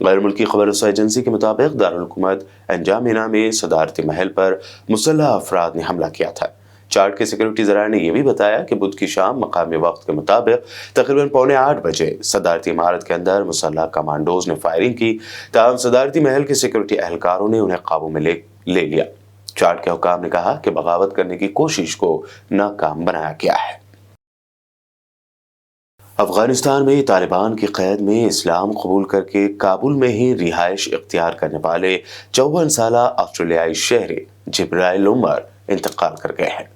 غیر ملکی خبر رساں ایجنسی کے مطابق دارالحکومت انجامینا میں صدارتی محل پر مسلح افراد نے حملہ کیا تھا۔ چارٹ کے سیکورٹی ذرائع نے یہ بھی بتایا کہ بدھ کی شام مقامی وقت کے مطابق تقریباً 7:45 بجے صدارتی عمارت کے اندر مسلح کمانڈوز نے فائرنگ کی، تاہم صدارتی محل کے سیکورٹی اہلکاروں نے انہیں قابو میں لے لیا۔ چارٹ کے حکام نے کہا کہ بغاوت کرنے کی کوشش کو ناکام بنایا گیا ہے۔ افغانستان میں طالبان کی قید میں اسلام قبول کر کے کابل میں ہی رہائش اختیار کرنے والے 54 سالہ آسٹریلیائی شہری جبرائیل عمر انتقال کر گئے ہیں۔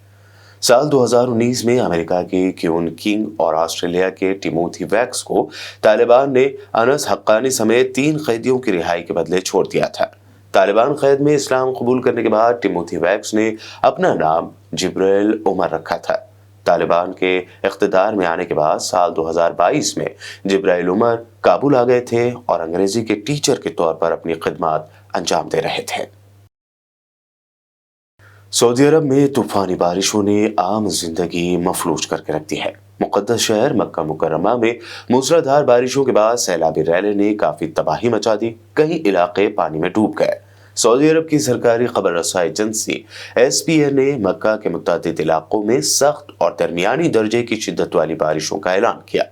سال 2019 میں امریکہ کے کیون کنگ اور آسٹریلیا کے ٹیموتھی ویکس کو طالبان نے انس حقانی سمیت 3 قیدیوں کی رہائی کے بدلے چھوڑ دیا تھا۔ طالبان قید میں اسلام قبول کرنے کے بعد ٹیموتھی ویکس نے اپنا نام جبرائیل عمر رکھا تھا۔ طالبان کے اقتدار میں آنے کے بعد سال 2022 میں جبرائیل عمر کابل آ گئے تھے اور انگریزی کے ٹیچر کے طور پر اپنی خدمات انجام دے رہے تھے۔ سعودی عرب میں طوفانی بارشوں نے عام زندگی مفلوج کر کے رکھ دی ہے۔ مقدس شہر مکہ مکرمہ میں موسلا دھار بارشوں کے بعد سیلابی ریلیں نے کافی تباہی مچا دی، کئی علاقے پانی میں ڈوب گئے۔ سعودی عرب کی سرکاری خبر رساں ایجنسی SPA نے مکہ کے متعدد علاقوں میں سخت اور درمیانی درجے کی شدت والی بارشوں کا اعلان کیا۔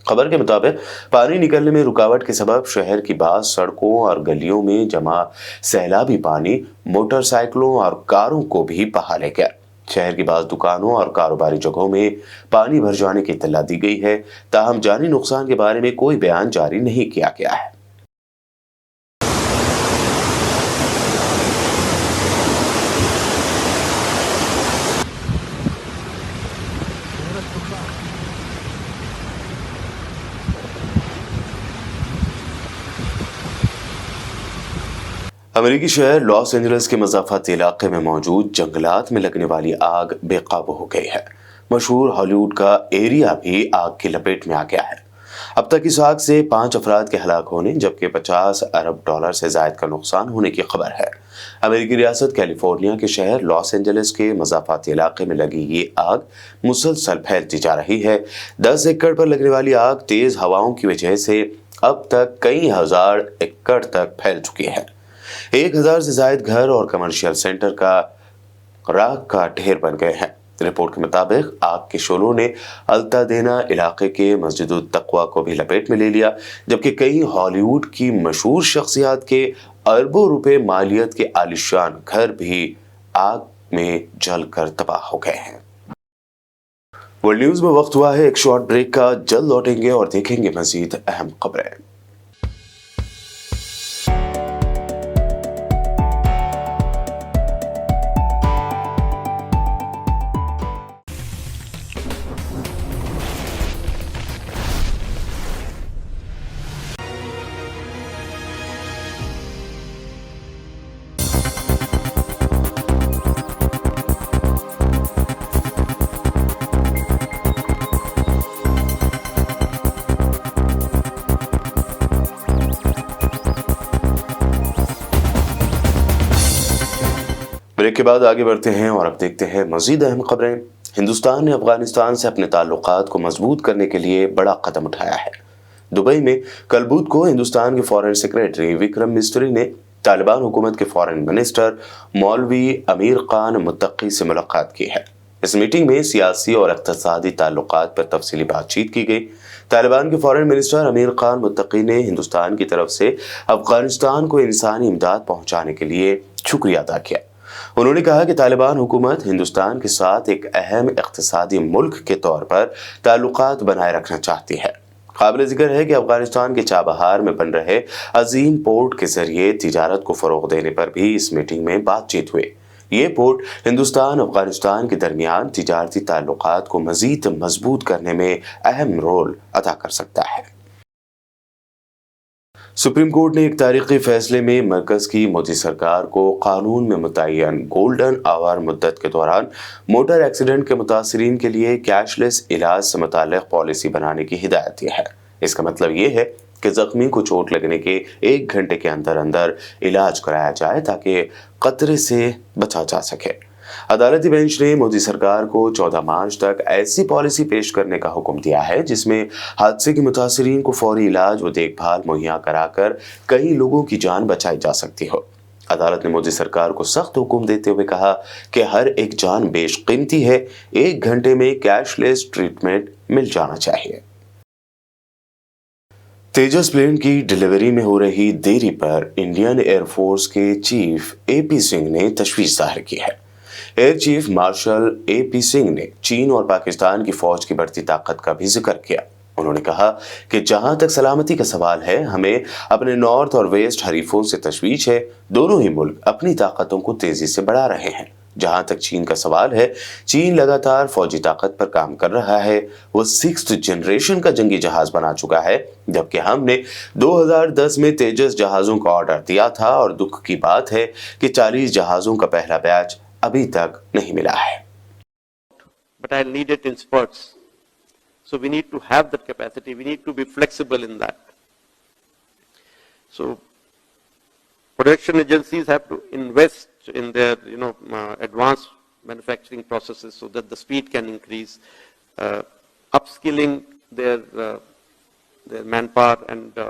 خبر کے مطابق پانی نکلنے میں رکاوٹ کے سبب شہر کی بعض سڑکوں اور گلیوں میں جمع سیلابی پانی موٹر سائیکلوں اور کاروں کو بھی بہا لے گیا۔ شہر کی بعض دکانوں اور کاروباری جگہوں میں پانی بھر جانے کی اطلاع دی گئی ہے، تاہم جانی نقصان کے بارے میں کوئی بیان جاری نہیں کیا گیا ہے۔ امریکی شہر لاس اینجلس کے مضافاتی علاقے میں موجود جنگلات میں لگنے والی آگ بے قابو ہو گئی ہے۔ مشہور ہالی ووڈ کا ایریا بھی آگ کی لپیٹ میں آ گیا ہے۔ اب تک اس آگ سے 5 افراد کے ہلاک ہونے جبکہ $50 ارب سے زائد کا نقصان ہونے کی خبر ہے۔ امریکی ریاست کیلیفورنیا کے شہر لاس اینجلس کے مضافاتی علاقے میں لگی یہ آگ مسلسل پھیلتی جا رہی ہے۔ 10 ایکڑ پر لگنے والی آگ تیز ہواؤں کی وجہ سے اب تک کئی ہزار ایکڑ تک پھیل چکی ہے۔ 1000 سے زائد گھر اور کمرشل سینٹر کا راکھ کا ڈھیر بن گئے ہیں۔ رپورٹ کے مطابق آگ کے شعلوں نے التادینا علاقے کے مسجد التقویٰ کو بھی لپیٹ میں لے لیا، جبکہ کئی ہالی ووڈ کی مشہور شخصیات کے اربوں روپے مالیت کے عالیشان گھر بھی آگ میں جل کر تباہ ہو گئے ہیں۔ ورلڈ نیوز میں وقت ہوا ہے ایک شارٹ بریک کا، جلد لوٹیں گے اور دیکھیں گے مزید اہم خبریں۔ بریک کے بعد آگے بڑھتے ہیں اور اب دیکھتے ہیں مزید اہم خبریں۔ ہندوستان نے افغانستان سے اپنے تعلقات کو مضبوط کرنے کے لیے بڑا قدم اٹھایا ہے۔ دبئی میں کل بدھ کو ہندوستان کے فارن سیکریٹری وکرم مسری نے طالبان حکومت کے فارن منسٹر مولوی امیر خان متقی سے ملاقات کی ہے۔ اس میٹنگ میں سیاسی اور اقتصادی تعلقات پر تفصیلی بات چیت کی گئی۔ طالبان کے فارن منسٹر امیر خان متقی نے ہندوستان کی طرف سے افغانستان کو انسانی امداد پہنچانے کے لیے شکریہ ادا کیا۔ انہوں نے کہا کہ طالبان حکومت ہندوستان کے ساتھ ایک اہم اقتصادی ملک کے طور پر تعلقات بنائے رکھنا چاہتی ہے۔ قابل ذکر ہے کہ افغانستان کے چابہار میں بن رہے عظیم پورٹ کے ذریعے تجارت کو فروغ دینے پر بھی اس میٹنگ میں بات چیت ہوئی۔ یہ پورٹ ہندوستان افغانستان کے درمیان تجارتی تعلقات کو مزید مضبوط کرنے میں اہم رول ادا کر سکتا ہے۔ سپریم کورٹ نے ایک تاریخی فیصلے میں مرکز کی مودی سرکار کو قانون میں متعین گولڈن آور مدت کے دوران موٹر ایکسیڈنٹ کے متاثرین کے لیے کیش لیس علاج سے متعلق پالیسی بنانے کی ہدایت دی ہے۔ اس کا مطلب یہ ہے کہ زخمی کو چوٹ لگنے کے 1 گھنٹے کے اندر اندر علاج کرایا جائے تاکہ خطرے سے بچا جا سکے۔ عدالتی بینچ نے مودی سرکار کو 14 مارچ تک ایسی پالیسی پیش کرنے کا حکم دیا ہے جس میں حادثے کے متاثرین کو فوری علاج و دیکھ بھال مہیا کرا کر کئی لوگوں کی جان بچائی جا سکتی ہو۔ عدالت نے مودی سرکار کو سخت حکم دیتے ہوئے کہا کہ ہر ایک جان بیش قیمتی ہے، 1 گھنٹے میں کیش لیس ٹریٹمنٹ مل جانا چاہیے۔ تیجس پلین کی ڈیلیوری میں ہو رہی دیری پر انڈین ایئر فورس کے چیف اے پی سنگھ نے تشویش ظاہر کی ہے۔ ایئر چیف مارشل اے پی سنگھ نے چین اور پاکستان کی فوج کی بڑھتی طاقت کا بھی ذکر کیا۔ انہوں نے کہا کہ جہاں تک سلامتی کا سوال ہے، ہمیں اپنے نارتھ اور ویسٹ حریفوں سے تشویش ہے۔ دونوں ہی ملک اپنی طاقتوں کو تیزی سے بڑھا رہے ہیں۔ جہاں تک چین کا سوال ہے، چین لگاتار فوجی طاقت پر کام کر رہا ہے۔ وہ 6th جنریشن کا جنگی جہاز بنا چکا ہے، جبکہ ہم نے 2010 میں تیجس جہازوں کا آرڈر دیا تھا، اور دکھ کی بات ہے کہ 40 جہازوں کا پہلا بیچ ابھی تک نہیں ملا ہے۔ But I'll need it in spurts. So we need to have that capacity. We need to be flexible in that. So production agencies have to invest in their, advanced manufacturing processes so that the speed can increase, upskilling their manpower, and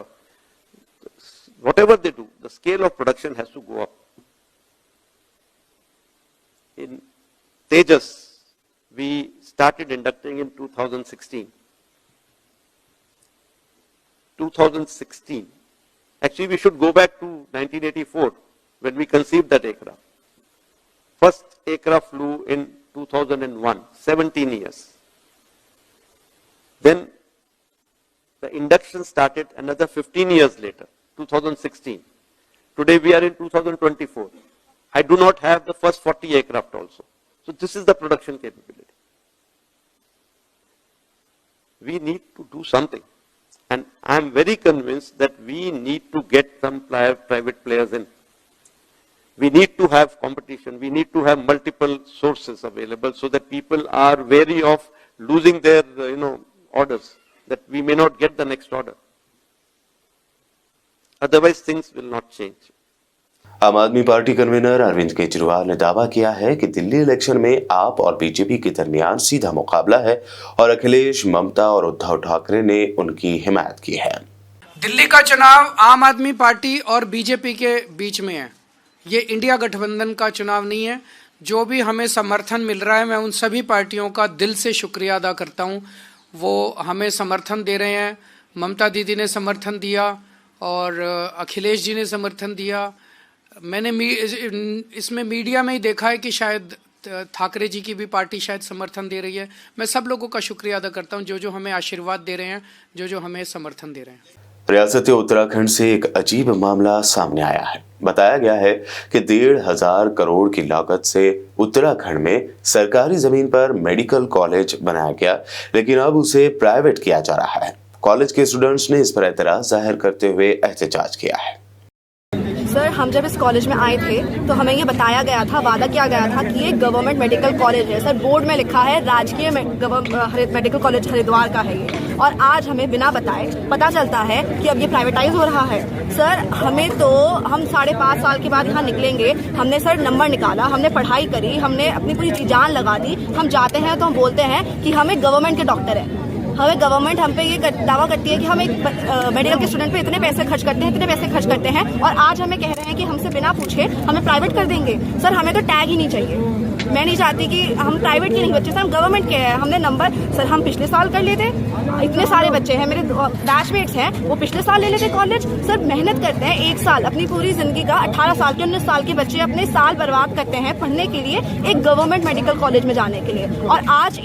whatever they do, the scale of production has to go up. In Tejas, we started inducting in 2016. 2016. Actually, we should go back to 1984 when we conceived that aircraft. First aircraft flew in 2001, 17 years. Then the induction started another 15 years later, 2016. Today we are in 2024. I do not have the first 40 aircraft also. So this is the production capability. We need to do something. And I am very convinced that we need to get some private players in. We need to have competition. We need to have multiple sources available so that people are wary of losing their, orders, that we may not get the next order. Otherwise, things will not change. عام آدمی party convener Arvind Kejriwal نے دعویٰ کیا ہے کہ دلی election میں آپ اور بی جے پی کے درمیان سیدھا مقابلہ ہے، اور اکھلیش، ممتا اور ادھو ٹھاکرے نے ان کی حمایت کی ہے۔ دلی کا چناؤ عام آدمی پارٹی اور بی جے پی کے بیچ میں ہے، یہ انڈیا گٹھ بندھن کا چناؤ نہیں ہے۔ جو بھی ہمیں سمرتھن مل رہا ہے، میں ان سبھی پارٹیوں کا دل سے شکریہ ادا کرتا ہوں۔ وہ ہمیں سمرتھن دے رہے ہیں، ممتا دیدی نے سمرتھن دیا اور اکھلیش جی نے سمرتھن دیا۔ میں نے اس میں میڈیا میں ہی دیکھا ہے کہ شاید ٹھاکرے جی کی بھی پارٹی شاید سمرتھن دے رہی ہے۔ میں سب لوگوں کا شکریہ ادا کرتا ہوں جو ہمیں آشیرواد دے رہے ہیں، جو ہمیں سمرتھن دے رہے ہیں۔ ریاست اتراکھنڈ سے ایک عجیب معاملہ سامنے آیا ہے۔ بتایا گیا ہے کہ 1,500 کروڑ کی لاگت سے اتراکھنڈ میں سرکاری زمین پر میڈیکل کالج بنایا گیا، لیکن اب اسے پرائیویٹ کیا جا رہا ہے۔ کالج کے اسٹوڈنٹس نے اس پر اعتراض ظاہر کرتے ہوئے احتجاج کیا ہے۔ سر، ہم جب اس کالج میں آئے تھے تو ہمیں یہ بتایا گیا تھا، وعدہ کیا گیا تھا کہ یہ گورنمنٹ میڈیکل کالج ہے۔ سر، بورڈ میں لکھا ہے راجکیہ میڈیکل کالج ہریدوار کا ہے یہ، اور آج ہمیں بنا بتائے پتہ چلتا ہے کہ اب یہ پرائیویٹائز ہو رہا ہے۔ سر، ہم 5.5 سال کے بعد یہاں نکلیں گے، ہم نے سر نمبر نکالا، ہم نے پڑھائی کری، ہم نے اپنی پوری جان لگا دی۔ ہم جاتے ہیں تو ہم بولتے ہیں کہ ہمیں گورنمنٹ کے ڈاکٹر ہیں، ہمیں گورنمنٹ ہم پہ یہ دعویٰ کرتی ہے کہ ہم ایک میڈیکل کے اسٹوڈنٹ پہ اتنے پیسے خرچ کرتے ہیں، اور آج ہمیں کہہ رہے ہیں کہ ہم سے بنا پوچھے ہمیں پرائیویٹ کر دیں گے۔ سر، ہمیں تو ٹیگ ہی نہیں چاہیے۔ میں نہیں چاہتی کہ ہم پرائیویٹ کے نہیں بچے، سر ہم گورنمنٹ کے ہیں۔ ہم نے نمبر سر ہم پچھلے سال کر لیتے، اتنے سارے بچے ہیں میرے بیچ میٹس ہیں، وہ پچھلے سال لے لیتے کالج۔ سر، محنت کرتے ہیں 1 سال اپنی پوری زندگی کا، 18 سال کے 19 سال کے بچے اپنے سال برباد کرتے ہیں پڑھنے کے لیے ایک گورنمنٹ میڈیکل کالج میں جانے کے لیے، اور آج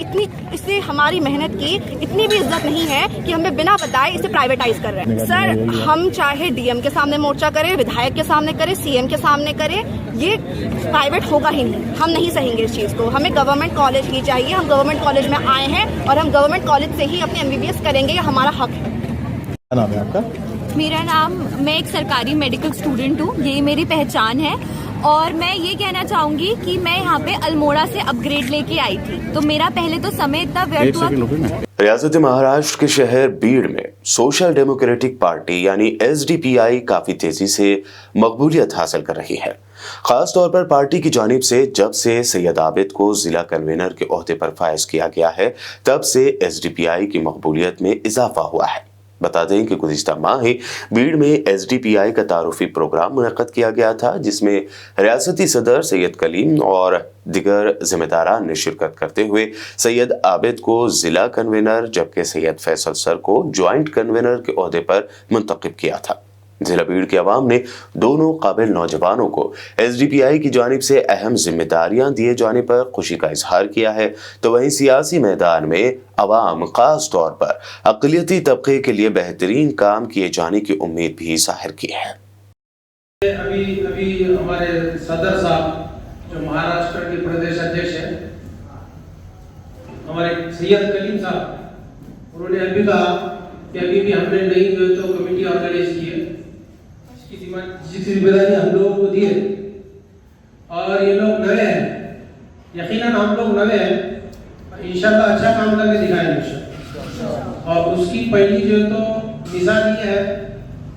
اس سے ہماری محنت کی اتنی بھی عزت نہیں ہے کہ ہمیں بنا بتائے اسے پرائیویٹائز کر رہے ہیں۔ سر، ہم چاہے ڈی ایم کے سامنے مورچہ کریں، ودھائک کے سامنے کریں، سی ایم کے سامنے کریں، یہ پرائیویٹ ہوگا ہی نہیں۔ ہم نہیں سہیں گے اس چیز کو، ہمیں گورنمنٹ کالج ہی چاہیے۔ ہم گورنمنٹ کالج میں آئے ہیں اور ہم گورنمنٹ کالج سے ہی اپنے MBBS کریں گے، یہ ہمارا حق ہے۔ کیا نام ہے آپ کا؟ میرا نام، میں ایک سرکاری میڈیکل اسٹوڈنٹ ہوں، یہی میری پہچان ہے، اور میں یہ کہنا چاہوں گی کہ میں یہاں پہ الموڑا سے اپ گریڈ لے کے آئی تھی, تو میرا پہلے تو سمے اتنا ویئرڈ ہوا. ریاست مہاراشٹر کے شہر بیڑ میں سوشل ڈیموکریٹک پارٹی یعنی SDPI کافی تیزی سے مقبولیت حاصل کر رہی ہے. خاص طور پر پارٹی کی جانب سے جب سے سید عابد کو ضلع کنوینر کے عہدے پر فائز کیا گیا ہے تب سے SDPI کی مقبولیت میں اضافہ ہوا ہے. بتا دیں کہ گزشتہ ماہ ہی بیڑ میں SDPI کا تعارفی پروگرام منعقد کیا گیا تھا جس میں ریاستی صدر سید کلیم اور دیگر ذمہ داران نے شرکت کرتے ہوئے سید عابد کو ضلع کنوینر جبکہ سید فیصل سر کو جوائنٹ کنوینر کے عہدے پر منتخب کیا تھا. ضلع بیڑ کے عوام نے دونوں قابل نوجوانوں کو SDPI کی جانب سے اہم ذمہ داریاں دیے جانے پر خوشی کا اظہار کیا ہے, تو وہیں سیاسی میدان میں عوام خاص طور پر اقلیتی طبقے کے لیے بہترین کام کیے جانے کی امید بھی ظاہر کی ہے. ابھی ہمارے صدر صاحب جو مہاراشٹر کے پردیش ادھیش ہیں ہمارے سید کلیم صاحب, انہوں نے ابھی کہا کہ ابھی بھی ہم نے نئی جو تو کمیٹی آرگنائز کی ہے, جس کی ذمہ داری ہم لوگوں کو دی ہے, اور یہ لوگ نئے ہیں, یقیناً ہم لوگ نئے ہیں, انشاءاللہ اچھا کام کر کے دکھائیں گے. اور اس کی پہلی جو تو مثال یہ ہے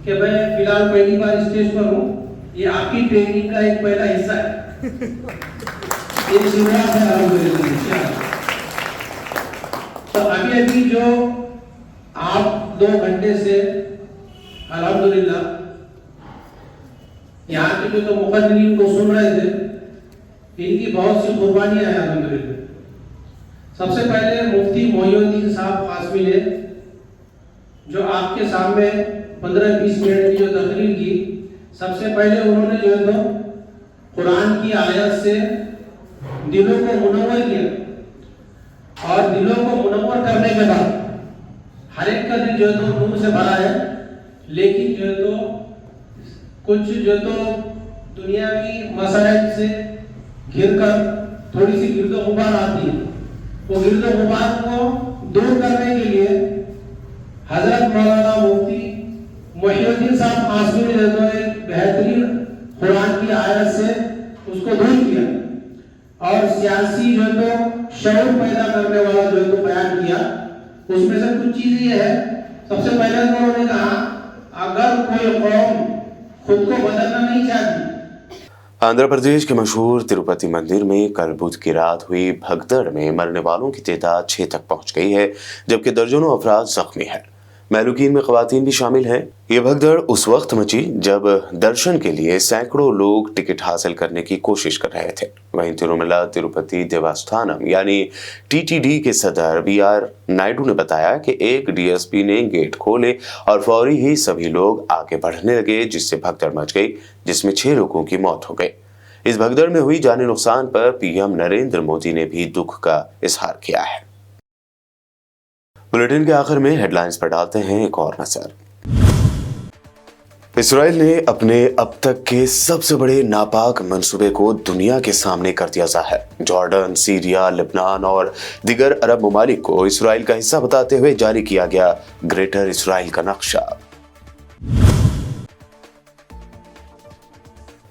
کہ میں فی الحال پہلی بار اسٹیج پر ہوں, یہ آپ کی ٹریننگ کا ایک پہلا حصہ ہے, یہ شروعات ہے الحمدللہ. تو ابھی جو آپ 2 گھنٹے سے الحمدللہ یہاں کے جو مقدمین کو سن رہے تھے, ان کی بہت سی قربانیاں ہیں الحمدللہ. سب سے پہلے مفتی محی الدین صاحب قاسمی نے جو آپ کے سامنے 15-20 منٹ کی جو تقریر کی, سب سے پہلے انہوں نے جو ہے تو قرآن کی آیت سے دلوں کو منور کیا, اور دلوں کو منور کرنے کے بعد ہر ایک کا دل جو ہے تو نور سے بھرا ہے, لیکن جو ہے تو کچھ جو تو دنیاوی مسائل سے گھر کر تھوڑی سی گرد و غبار آتی ہے, وہ گرد و غبار کو دور کرنے کے لیے حضرت مولانا مفتی محی الدین صاحب قاسمی نے جو ایک بہترین قرآن کی آیت سے اس کو دور کیا, اور سیاسی جو تو شعور پیدا کرنے والا جو تو بیان کیا. اس میں سے کچھ چیز یہ ہے, سب سے پہلے تو انہوں نے کہا اگر کوئی قوم خود کو بدلنا نہیں چاہتی. آندھرا پردیش کے مشہور تروپتی مندر میں کل بدھ کی رات ہوئی بھگدڑ میں مرنے والوں کی تعداد 6 تک پہنچ گئی ہے جبکہ درجنوں افراد زخمی ہیں. مہلوکین میں خواتین بھی شامل ہیں. یہ بھگدڑ اس وقت مچی جب درشن کے لیے سینکڑوں لوگ ٹکٹ حاصل کرنے کی کوشش کر رہے تھے. وہیں تروملا تروپتی دیوستھانم یعنی TTD کے صدر BR نائیڈو نے بتایا کہ ایک DSP نے گیٹ کھولے اور فوری ہی سبھی لوگ آگے بڑھنے لگے جس سے بھگدڑ مچ گئی جس میں 6 لوگوں کی موت ہو گئی. اس بھگدڑ میں ہوئی جانی نقصان پر PM نریندر مودی نے بھی دکھ کا اظہار کیا ہے. بلیٹن کے آخر میں ہیڈ لائنز پر ڈالتے ہیں ایک اور نظر. اسرائیل نے اپنے اب تک کے سب سے بڑے ناپاک منصوبے کو دنیا کے سامنے کر دیا ظاہر. جارڈن، سیریا، لبنان اور دیگر عرب ممالک کو اسرائیل کا حصہ بتاتے ہوئے جاری کیا گیا گریٹر اسرائیل کا نقشہ.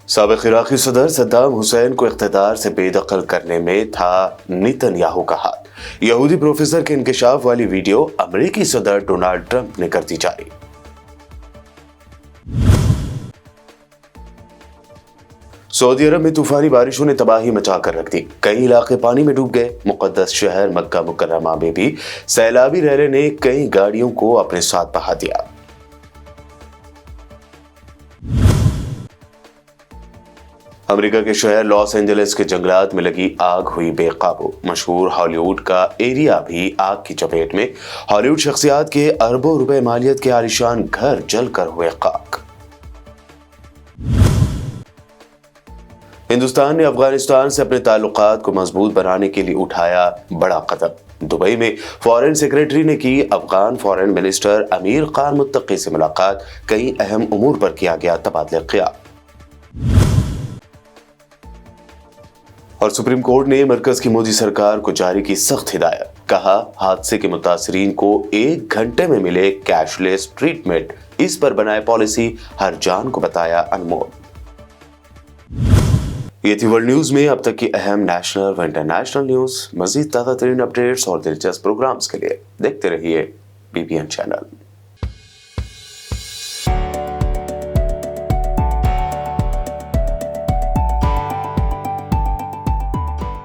سابق عراقی صدر صدام حسین کو اقتدار سے بے دخل کرنے میں تھا نیتن یاہو کا ہاتھ. یہودی پروفیسر کے انکشاف والی ویڈیو امریکی صدر ڈونالڈ ٹرمپ نے کر دی جاری. سعودی عرب میں طوفانی بارشوں نے تباہی مچا کر رکھ دی. کئی علاقے پانی میں ڈوب گئے. مقدس شہر مکہ مکرمہ میں بھی سیلابی ریلے نے کئی گاڑیوں کو اپنے ساتھ بہا دیا. امریکہ کے شہر لاس اینجلس کے جنگلات میں لگی آگ ہوئی بے قابو. مشہور ہالی ووڈ کا ایریا بھی آگ کی چپیٹ میں. ہالی ووڈ شخصیات کے اربوں روپے مالیت کے عالیشان گھر جل کر ہوئے خاک. ہندوستان نے افغانستان سے اپنے تعلقات کو مضبوط بنانے کے لیے اٹھایا بڑا قدم. دبئی میں فارن سیکریٹری نے کی افغان فارن منسٹر امیر خان متقی سے ملاقات. کئی اہم امور پر کیا گیا تبادلہ خیال. اور سپریم کورٹ نے مرکز کی مودی سرکار کو جاری کی سخت ہدایت. کہا حادثے کے متاثرین کو 1 گھنٹے میں ملے کیش لیس ٹریٹمنٹ. اس پر بنائے پالیسی. ہر جان کو بتایا انمول. یہ تھی ورلڈ نیوز میں اب تک کی اہم نیشنل و انٹرنیشنل نیوز. مزید تازہ ترین اپڈیٹس اور دلچسپ پروگرامز کے لیے دیکھتے رہیے BPN چینل.